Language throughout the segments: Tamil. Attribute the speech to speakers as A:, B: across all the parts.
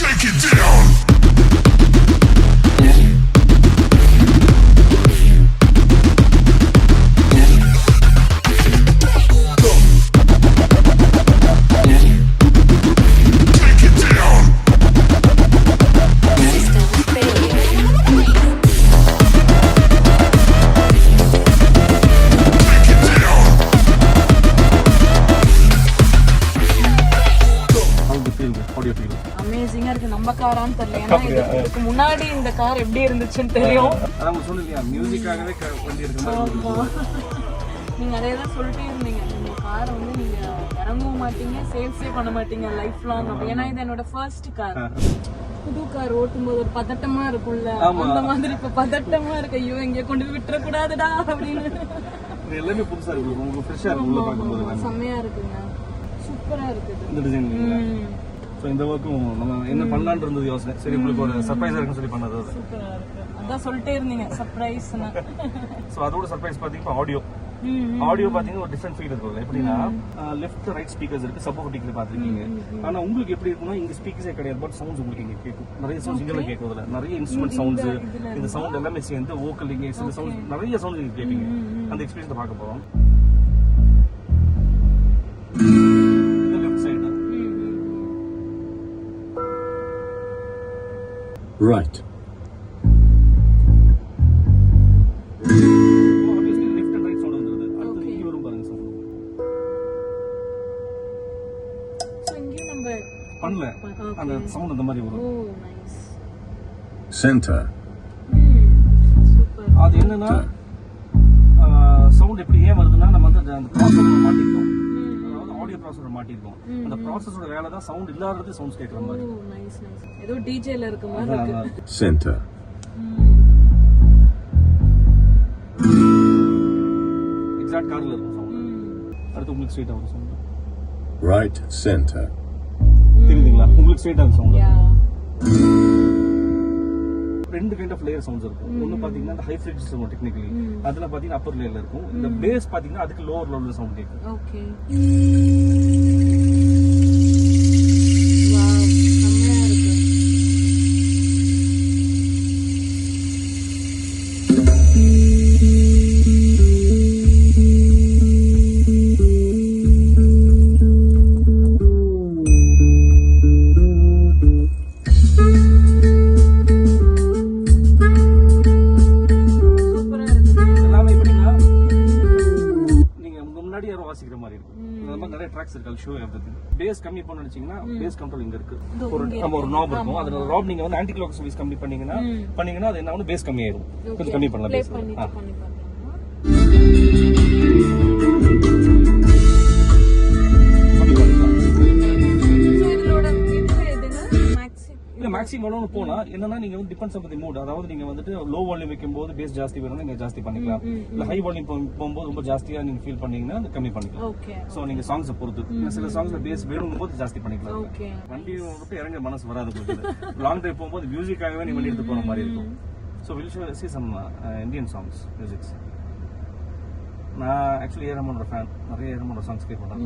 A: Take it down.
B: அமேசிங்கா இருக்கு. நம்ம காரான்னு தெரியல, ஏன்னா இதுக்கு முன்னாடி இந்த கார் எப்படி இருந்துச்சுன்னு தெரியும். நீங்க அதே தான் சொல்லிட்டே இருந்தீங்க, இந்த காரை வந்து நீங்க இறங்கவும் மாட்டீங்க, சேல்ஸே பண்ண மாட்டீங்க லைஃப் லாங். ஏன்னா இது என்னோட ஃபர்ஸ்ட் கார். புது கார் ஓட்டும் போது ஒரு பதட்டமா இருக்கும்ல, அந்த மாதிரி இப்ப பதட்டமா இருக்கு. ஐயோ எங்க கொண்டு போய் விட்டுற கூடாதுடா அப்படின்னு.
C: எல்லாமே புதுசா இருக்கு, உங்களுக்கு ஃப்ரெஷ்ஷா இருக்கு. உள்ள பாக்கும்போது
B: செமையா இருக்குங்க, சூப்பரா இருக்குது
C: இந்த டிசைன். சோ இந்த வர்க்கும் நம்ம என்ன பண்ணலாம்னு இருந்தது யோசனை. சரி உங்களுக்கு ஒரு சர்ப்ரைஸா இருக்குன்னு சொல்லி பண்ணது.
B: சூப்பரா இருக்கு, அதான் சொல்லிட்டே இருந்தீங்க சர்ப்ரைஸ்னா.
C: சோ அதோட சர்ப்ரைஸ் பாத்தீங்கன்னா ஆடியோ பாத்தீங்கன்னா ஒரு டிஃபரெண்ட் ஃபீல் இருக்கும். எப்படின்னா லெஃப்ட் ரைட் ஸ்பீக்கர்ஸ் இருக்கு, சப்வூஃபர் பாத்துருக்கீங்க. ஆனா உங்களுக்கு எப்படி இருக்குன்னா இங்க ஸ்பீக்கர்ஸே கிடையாது, பட் சவுண்ட்ஸ் உங்களுக்கு இங்க கேட்கும். நிறைய சவுண்ட்ஸ் இங்க கேட்குதுல, நிறைய இன்ஸ்ட்ருமெண்ட் சவுண்ட்ஸ், இந்த சவுண்ட் எல்லாமே சேர்ந்து வோக்கல் இங்க சில சவுண்ட், நிறைய சவுண்ட் நீங்க கேட்பீங்க. அந்த எக்ஸ்பீரியன்ஸ் பார்க்க போறோம். இந்த லெஃப்ட் சைடு
A: right.
C: பண்ணல அந்த சவுண்ட் அந்த மாதிரி வரும்.
A: Center.
C: அது என்னன்னா சவுண்ட் எப்படி ஏன் வருதுன்னா நம்ம வந்து அந்த ப்ராசஸர் மாட்டிருக்கோம், அதாவது ஆடியோ ப்ராசஸர் மாட்டிருக்கோம். அந்த ப்ராசஸரோட வேலை தான் சவுண்ட் இல்லாதது சவுண்ட்ஸ் கேட்கற மாதிரி.
B: ஏதோ டிஜேல இருக்க மாதிரி இருக்கு.
A: Center.
C: எக்ஸாக்ட் கார்ல இருக்கும் சவுண்ட். அடுத்து உங்களுக்கு ஸ்ட்ரைட்டா வரும் சவுண்ட்.
A: Right center.
C: தெரியுதுங்களா உங்களுக்கு ஸ்ட்ரைட்டா வரும் சவுண்ட். ரெண்டு கைண்ட் ஆஃப் லேயர் சவுண்ட்ஸ் இருக்கும். ஒன்னு பாத்தீங்கன்னா அந்த ஹை ஃப்ரீக்வன்சி சவுண்ட் டெக்னிக்கலி, அதுல பாத்தீங்கன்னா அப்பர் லேயர்ல இருக்கும். இந்த பேஸ் பாத்தீங்கன்னா அதுக்கு லோவர் லெவல்ல சவுண்ட் கேட்கும்.
B: ஓகே,
C: வாசிக்கிற மாதிரி இருக்கும். இந்த மாதிரி நிறைய ட்ராக்ஸ் இருக்கு. Show everything. பேஸ் கம்மி பண்ண நினைச்சீங்கன்னா பேஸ் கண்ட்ரோல் இங்க இருக்கு. ஒரு நாப் இருக்கும். அதுல நாப் நீங்க வந்து ஆன்டி கிளாக் சர்வீஸ் கம்மி பண்ணீங்கன்னா அது என்ன ஆகும், பேஸ் கம்மி ஆயிடும். கொஞ்சம் கம்மி பண்ணலாம் பேஸ். மேக்ஸிமம் போனா என்னன்னா நீங்க வந்து டிபெண்ட்ஸ் ஆன் தி மூட். அதாவது நீங்க வந்துட்டு லோ வால்யூம் வைக்கும்போது பேஸ் ஜாஸ்தி வேணும்னா நீங்க ஜாஸ்தி பண்ணிக்கலாம். இல்ல ஹை வால்யூம் போகும்போது ரொம்ப ஜாஸ்தியா நீங்க ஃபீல் பண்ணீங்கன்னா அது கம்மி பண்ணிக்கலாம். சோ நீங்க சாங்ஸ் பொறுத்து சில சாங்ஸ்ல பேஸ் வேணும் போது ஜாஸ்தி பண்ணிக்கலாம். வண்டி விட்டு இறங்க மனசு வராது உங்களுக்கு. லாங் டிரைவ் போகும்போது மியூசிக்காகவே நீங்க வண்டி எடுத்து போற மாதிரி இருக்கும். So will show see some Indian songs musics. நான் ஆக்சுவலி ஏரமோட ஃபேன், நிறைய ஏரமோட சாங்ஸ் கேட்பேன்.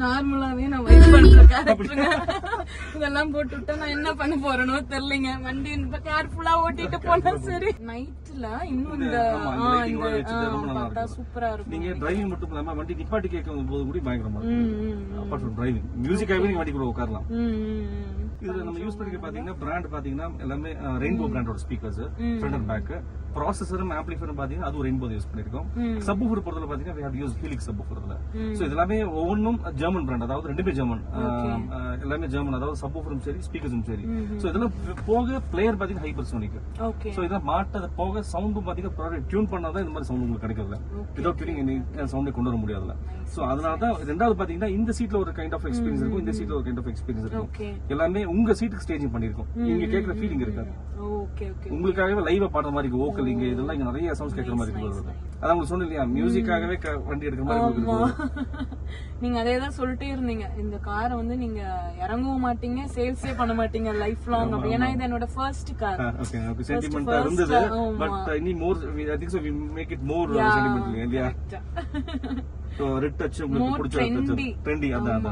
B: நார்மலாவே நான் வைப் பண்ற கேரக்டருங்க. இதெல்லாம் போட்டு விட்டா நான் என்ன பண்ண போறேனோ தெரியலங்க. வண்டி கேர்ஃபுல்லா ஓட்டிட்டு போனா சரி. நைட்ல இன்னும் இந்த சூப்பரா இருக்கும்.
C: நீங்க டிரைவிங் மட்டும் இல்லாம வண்டி நிப்பாட்டி கேட்கும் போது கூட பயங்கரமா இருக்கும். அப்பார்ட் ஃப்ரம் டிரைவிங் மியூசிக்காவே நீங்க வண்டி கூட உட்காரலாம். இதுல நம்ம யூஸ் பண்ணிக்க பாத்தீங்கன்னா பிராண்ட் பாத்தீங்கன்னா எல்லாமே ரெயின்போ பிராண்டோட ஸ்பீக்கர்ஸ் ஃப்ரண்ட் அண்ட் பேக். ப்ராசஸரும் ஆம்பிளிஃபையரும் பாத்தீங்கன்னா அதுவும் ரெயின்போ யூஸ் பண்ணிருக்கோம். சப்வூஃபர் பொறுத்தவரை பாத்தீங்கன்னா we have used helix subwoofer. So இது எல்லாமே ஒவ்வொன்றும் ஜெர்மன் பிராண்ட், அதாவது ரெண்டுமே ஜெர்மன், எல்லாமே ஜெர்மன், அதாவது சப்வூஃபரும் சரி ஸ்பீக்கர்ஸும் சரி. சோ இதெல்லாம் போக பிளேயர் பாத்தீங்கன்னா ஹைப்பர்சோனிக். சோ இதெல்லாம் மாட்டத போக சவுண்டும் பாத்தீங்கன்னா டியூன் பண்ணாதான் இந்த மாதிரி சவுண்ட் உங்களுக்கு கிடைக்கிறதுல. வித்அவுட் டியூனிங் சவுண்டே கொண்டு வர முடியாதுல. சோ அதனாலதான் ரெண்டாவது பாத்தீங்கன்னா இந்த சீட்ல ஒரு கைண்ட் ஆஃப் எக்ஸ்பீரியன்ஸ் இருக்கும், இந்த சீட்ல ஒரு கைண்ட் ஆஃப் எக்ஸ்பீரியன்ஸ் இருக்கும். எல்லாமே உங்க சீட்டுக்கு ஸ்டேஜிங் பண்ணிருக்கோம். நீங்க கேட்கிற ஃபீலிங் இருக்காது. உங்களுக்காகவே லைவா பாடுற மாதிரி இருக்கு. வோக்கல் இங்க இதெல்லாம் இங்க நிறைய சவுண்ட்ஸ் கேட்கற மாதிரி இருக்கு. அதான் உங்களுக்கு சொன்னேன் இல்லையா, மியூசிக்காகவே வண்டி எடுக்கிற மாதிரி இருக்கு.
B: நீங்க அதேதான் சொல்லிட்டே இருந்தீங்க, இந்த காரை வந்து நீங்க இறங்கவும் மாட்டீங்க, சேல்ஸே பண்ண மாட்டீங்க லைஃப் லாங். அப்படி ஏன்னா இது என்னோட ஃபர்ஸ்ட் கார்.
C: ஓகே ஓகே, சென்டிமெண்டா இருந்தது. பட் இனி more I think so we make it more sentimental இல்லையா. சோ ரெட் டச் உங்களுக்கு பிடிச்ச ட்ரெண்டி. அதான்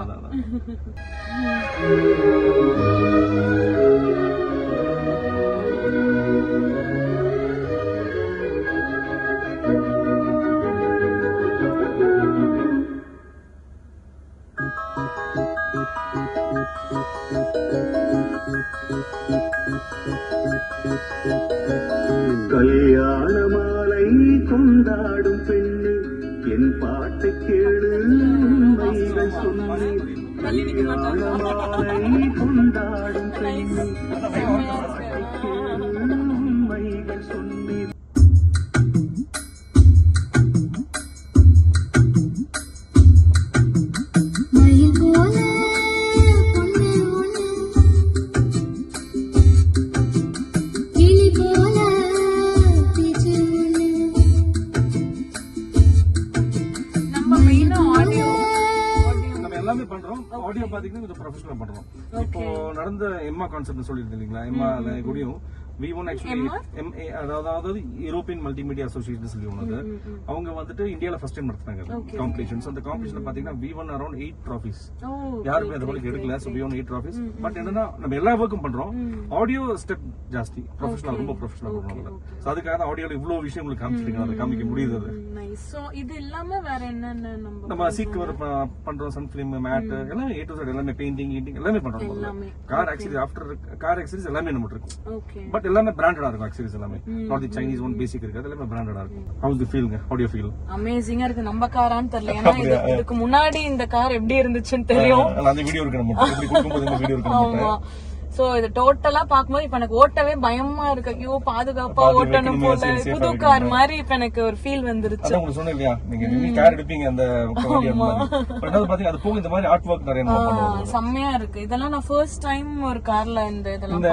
D: கல்யாண மாலை கொண்டாடும் பெண்ணு என் பாட்டை கேளு, உண்மைகள் சொன்னேன். கல்யாண மாலை கொண்டாடும் பெண்ணு என் பாட்டை கேளு, உண்மைகள் சொன்னேன்.
C: ஆடியோ பாத்தீங்கன்னா இது ப்ரொஃபஷனலா பண்றோம். இப்போ நடந்த எம்மா கான்செப்ட் சொல்லிருந்தீங்க இல்லீங்களா, எம்மா கூடயும் V1 actually MA, அதாவது யூரோப்பியன் மல்டிமீடியா அசோசியேஷன் சொல்லி ஒண்ணு. அவங்க வந்துட்டு இந்தியால ஃபர்ஸ்ட் டைம் நடத்துனாங்க காம்படிஷன்ஸ். அந்த காம்படிஷன்ல பாத்தீங்கன்னா V1 அரௌண்ட் 8 ட்ராஃபிஸ். யாருமே அந்த மாதிரி எடுக்கல. So V1 8 trophies. பட் என்னன்னா நம்ம எல்லா வர்க்கும் பண்றோம், ஆடியோ ஸ்டெப் ஜாஸ்தி, ப்ரொஃபஷனல், ரொம்ப ப்ரொஃபஷனல் பண்றோம். சோ அதுக்காக ஆடியோல இவ்வளவு விஷயம் உங்களுக்கு காமிச்சிருக்கேன், அதை காமிக்க முடியுது.
B: சோ இது இல்லாம வேற என்னென்ன
C: நம்ம சீட் கவர் பண்றோம், சன் ஃபிலிம், மேட், எல்லாம் A to Z, எல்லாமே பெயிண்டிங் எல்லாமே பண்றோம். Car accessories, after car accessories எல்லாமே நம்ம இருக்கும். பட் எல்லாமே பிராண்டடா இருக்கும். ஆக்சரிஸ் எல்லாமே not the Chinese one basic இருக்காது, எல்லாமே பிராண்டடா இருக்கும். How's the feeling, how do you feel?
B: அமேசிங்கா இருக்கு. நம்ம காரான்னு தெரியல, ஏன்னா இதுக்கு முன்னாடி இந்த கார் எப்படி இருந்துச்சுன்னு தெரியும்.
C: அந்த வீடியோ இருக்கு, நம்ம இப்படி கொடுக்கும்போது இந்த வீடியோ இருக்கு.
B: சோ இது டோட்டலா பாக்கும்போது இப்ப எனக்கு ஓட்டவே பயமா இருக்கு. ஐயோ பாதுகாப்பா ஓட்டணும் போல, புது கார் மாதிரி இப்ப எனக்கு ஒரு ஃபீல் வந்துருச்சு.
C: உங்களுக்கு சொன்னேன் இல்லையா, நீங்க கார் எடுப்பீங்க அந்த பாத்தீங்க, அது போக இந்த மாதிரி ஆர்ட் வர்க் நிறைய பண்ணுவாங்க.
B: செம்மையா இருக்கு. இதெல்லாம் நான் ஃபர்ஸ்ட் டைம் ஒரு கார்ல இதெல்லாம்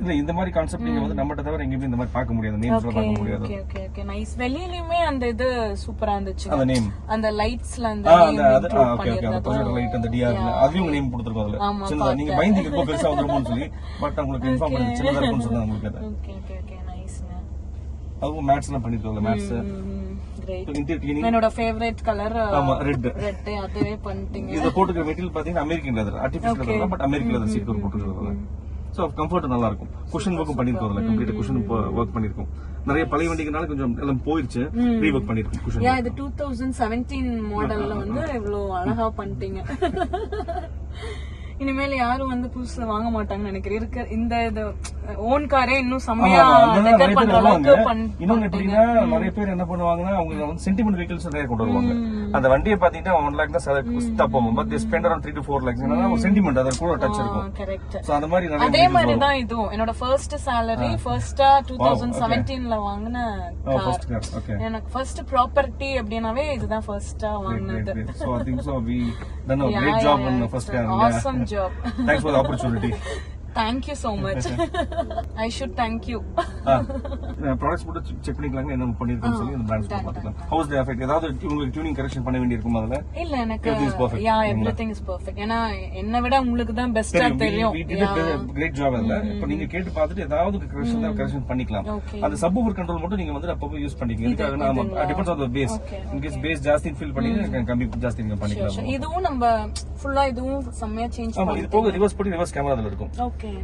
C: இல்ல இந்த மாதிரி கான்செப்ட் நீங்க வந்து நம்மட்ட தவிர எங்கேயுமே இந்த மாதிரி பார்க்க முடியாது, நேம்ஸ்ல பார்க்க முடியாது.
B: Okay okay okay, nice. வெளியிலயுமே அந்த இது சூப்பரா இருந்துச்சு.
C: அந்த நேம்,
B: அந்த லைட்ஸ்ல அந்த
C: ஓகே ஓகே, அந்த ப்ரொஜெக்டர் லைட், அந்த டிஆர்ல அதுவும் நேம் கொடுத்திருக்கோம். அதுல சின்னதா நீங்க பயந்துக்கு ரொம்ப பெருசா வந்துருமோன்னு சொல்லி, பட் உங்களுக்கு இன்ஃபார்ம் பண்ணி சின்னதா இருக்கும்னு சொன்னாங்க உங்களுக்கு. அது
B: ஓகே ஓகே ஓகே, நைஸ்ங்க.
C: அதுவும் மேட்ஸ்லாம் பண்ணிருக்கோம். Mats
B: great. இன்டீரியர் கிளீனிங் என்னோட ஃபேவரட் கலர். ஆமா, ரெட். அதுவே பண்ணிட்டீங்க.
C: இது போட்டுக்கிற மெட்டீரியல் பாத்தீங்கன்னா American leather, artificial leather, but American leather seat cover போட்டுக்கிறதுல. சோ கம்ஃபர்ட் நல்லா இருக்கும். குஷன் வர்க்கும் பண்ணிருக்கோம், அதுல கம்ப்ளீட் குஷன் வர்க் பண்ணிருக்கோம். நிறைய பழைய வண்டிகனால கொஞ்சம் எல்லாம் போயிருச்சு, ரீவர்க் பண்ணிருக்கோம் குஷன்.
B: இது 2017 மாடல்ல வந்து இவ்வளவு அழகா பண்ணிட்டீங்க. இனிமேல் யாரும் வந்து புதுசு வாங்க மாட்டாங்கன்னு நினைக்கிறேன். இருக்க இந்த இது ஓன் காரே இன்னும் செம்மையா டெக்கர் பண்ற அளவுக்கு
C: இன்னொன்னு எப்படின்னா நிறைய பேர் என்ன பண்ணுவாங்கன்னா அவங்க வந்து சென்டிமெண்ட் வெஹிக்கிள்ஸ் நிறைய கொண்டு வருவாங்க. அந்த வண்டியை பாத்தீங்கன்னா 1 lakh தான் போகும். But they spend around 3 to 4 lakhs. ஏன்னா ஒரு சென்டிமெண்ட் அதற்கு கூட டச் இருக்கும்.
B: கரெக்ட்.
C: சோ அந்த மாதிரி நிறைய
B: அதே மாதிரி தான் இதுவும். என்னோட ஃபர்ஸ்ட் salary ஃபர்ஸ்டா 2017ல வாங்குன கார். எனக்கு ஃபர்ஸ்ட் ப்ராப்பர்ட்டி அப்படினாவே இதுதான் ஃபர்ஸ்டா வாங்குனது.
C: So I think so we done a great job on the first car.
B: Awesome job.
C: Thanks for the opportunity.
B: Thank you so much. I should thank you.
C: Products போட்டு செக் பண்ணிக்கலாங்க என்ன பண்ணிருக்கோம்னு சொல்லி இந்த பிராண்ட்ஸ் பார்த்துக்கலாம். ஹவுஸ் தி எஃபெக்ட் ஏதாவது உங்களுக்கு டியூனிங் கரெக்ஷன் பண்ண வேண்டியிருக்கும் அதுல?
B: இல்ல எனக்கு everything is perfect. ஏனா என்ன விட உங்களுக்கு தான் பெஸ்டா தெரியும்.
C: We did a great job அதுல. இப்போ நீங்க கேட்டு பார்த்துட்டு ஏதாவது கரெக்ஷன் பண்ணிக்கலாம். அந்த சப்வூஃபர் கண்ட்ரோல் மட்டும் நீங்க வந்து அப்பப்போ யூஸ் பண்ணிக்கங்க. இதுக்காக நாம depends on the base. In case base ஜாஸ்தி ஃபீல் பண்ணீங்க கம்மி ஜாஸ்தி நீங்க பண்ணிக்கலாம்.
B: இதுவும் நம்ம ஃபுல்லா இதுவும் செம்மையா சேஞ்ச்
C: பண்ணலாம். இது போக ரிவர்ஸ் பண்ணி ரிவர்ஸ் கேமரா அதுல இருக்கும்.
B: ஓகே.